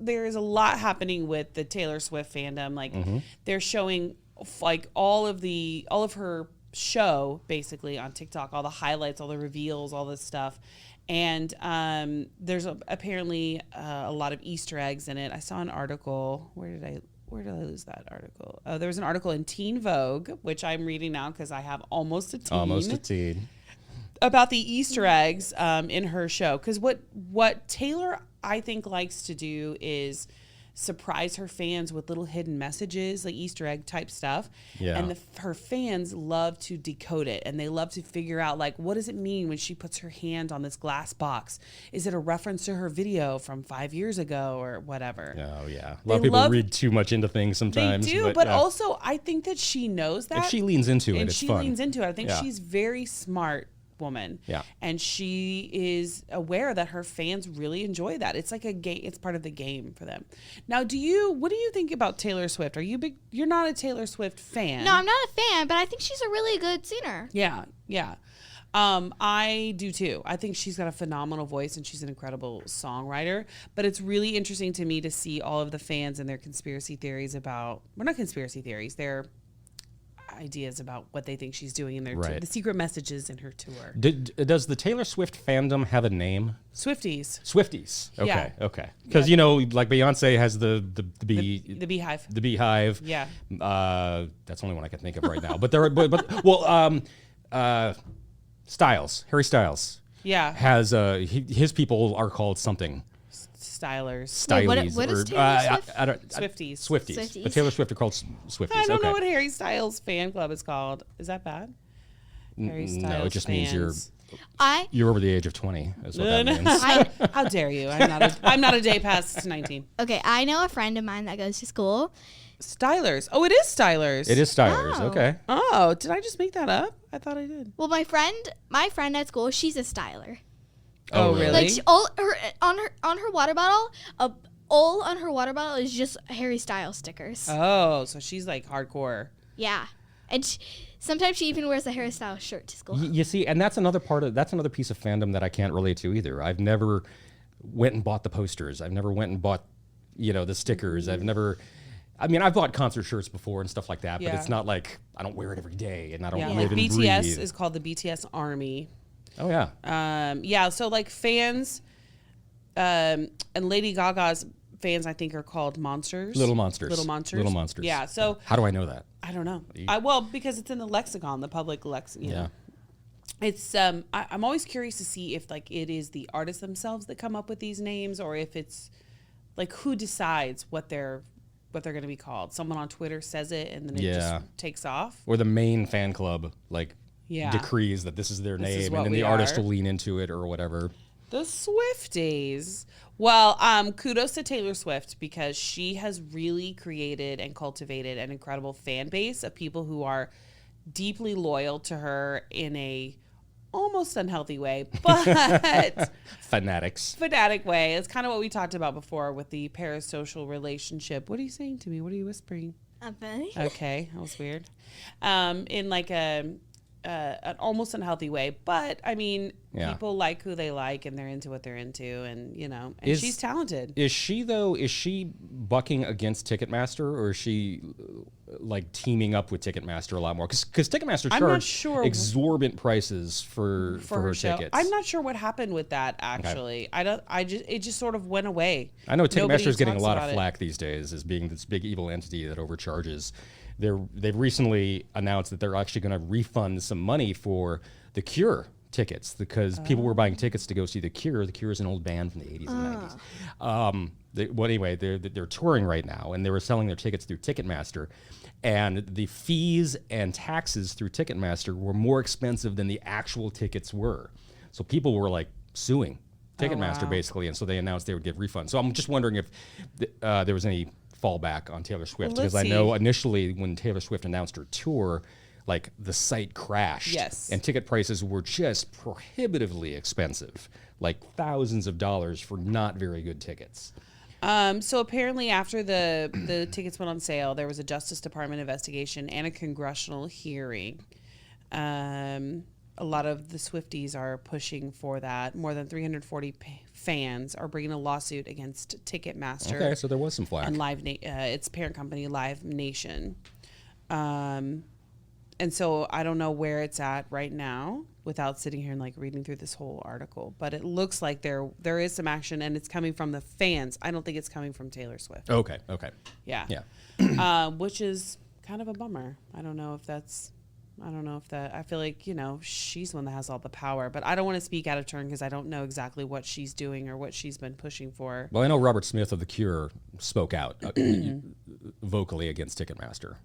there is a lot happening with the Taylor Swift fandom. Like they're showing like all of her show basically on TikTok, all the highlights, all the reveals, all this stuff. And there's apparently a lot of Easter eggs in it. I saw an article. Where did I lose that article? Oh, there was an article in Teen Vogue, which I'm reading now because I have almost a teen. About the Easter eggs in her show. Because what Taylor, I think, likes to do is surprise her fans with little hidden messages, like Easter egg type stuff. Yeah. And her fans love to decode it, and they love to figure out, like, what does it mean when she puts her hand on this glass box? Is it a reference to her video from 5 years ago or whatever? Oh, yeah. A lot of people read too much into things sometimes. They do, but also I think that she knows that. If she leans into it, it's fun. And she leans into it. I think she's very smart woman. Yeah. And she is aware that her fans really enjoy that. It's like a game, it's part of the game for them. Now, what do you think about Taylor Swift? You're not a Taylor Swift fan. No, I'm not a fan, but I think she's a really good singer. Yeah. Yeah. I do too. I think she's got a phenomenal voice and she's an incredible songwriter, but it's really interesting to me to see all of the fans and their conspiracy theories about, well, not conspiracy theories, they're ideas about what they think she's doing in their the secret messages in her tour. Does the Taylor Swift fandom have a name? Swifties. Okay, yeah. Okay. Because like Beyonce has the Beehive. The Beehive. Yeah. That's the only one I can think of right now. But Styles, Harry Styles. Yeah. Has his people are called something. Stylers. Wait, what is Taylor Swift? Swifties. But Taylor Swift are called Swifties. I don't know what Harry Styles fan club is called. Is that bad? Harry Styles No, it just fans. means you're over the age of 20. Is what that means. How dare you? I'm not a day past 19. Okay, I know a friend of mine that goes to school. Stylers. Oh, it is Stylers. It is Stylers. Oh. Okay. Oh, did I just make that up? I thought I did. Well, my friend at school, she's a styler. Oh, really? Like all her water bottle, all on her water bottle is just Harry Styles stickers. Oh, so she's like hardcore. Yeah, and sometimes she even wears a Harry Styles shirt to school. You see, and that's another piece of fandom that I can't relate to either. I've never went and bought the posters. I've never went and bought, the stickers. I've bought concert shirts before and stuff like that, but it's not like I don't wear it every day and I don't live and BTS breathe. is called the BTS Army. Oh, yeah. So like fans, and Lady Gaga's fans, I think, are called monsters. Little monsters. Yeah. So how do I know that? I don't know. Because it's in the lexicon, the public lexicon. Yeah. It's I'm always curious to see if like it is the artists themselves that come up with these names, or if it's like who decides what they're going to be called. Someone on Twitter says it, and then it just takes off. Or the main fan club decrees that this is their name, and then the artist will lean into it or whatever. The Swifties. Well, kudos to Taylor Swift, because she has really created and cultivated an incredible fan base of people who are deeply loyal to her in a almost unhealthy way, but fanatic way. It's kind of what we talked about before with the parasocial relationship. What are you saying to me? What are you whispering? Nothing. Okay, that was weird. In like an almost unhealthy way, but I mean, people like who they like, and they're into what they're into, and and she's talented. Is she though? Is she bucking against Ticketmaster, or is she like teaming up with Ticketmaster a lot more? Because Ticketmaster charged exorbitant prices for her show. tickets. I'm not sure what happened with that actually. Okay. It just sort of went away. I know Ticketmaster is getting a lot of flack these days as being this big evil entity that overcharges. They've recently announced that they're actually going to refund some money for The Cure tickets, because people were buying tickets to go see The Cure. The Cure is an old band from the 80s and 90s. They're touring right now, and they were selling their tickets through Ticketmaster, and the fees and taxes through Ticketmaster were more expensive than the actual tickets were. So people were like suing Ticketmaster basically, and so they announced they would give refunds. So I'm just wondering if there was any fallback on Taylor Swift, because I know initially when Taylor Swift announced her tour, like the site crashed, and ticket prices were just prohibitively expensive, like thousands of dollars for not very good tickets. So apparently after the tickets went on sale, there was a Justice Department investigation and a congressional hearing a lot of the Swifties are pushing for that. More than 340 fans are bringing a lawsuit against Ticketmaster. Okay, so there was some flack. And its parent company, Live Nation. And so I don't know where it's at right now without sitting here and like reading through this whole article. But it looks like there is some action, and it's coming from the fans. I don't think it's coming from Taylor Swift. Okay. Yeah. Which is kind of a bummer. I don't know if I feel like, she's the one that has all the power, but I don't want to speak out of turn because I don't know exactly what she's doing or what she's been pushing for. Well, I know Robert Smith of The Cure spoke out vocally against Ticketmaster.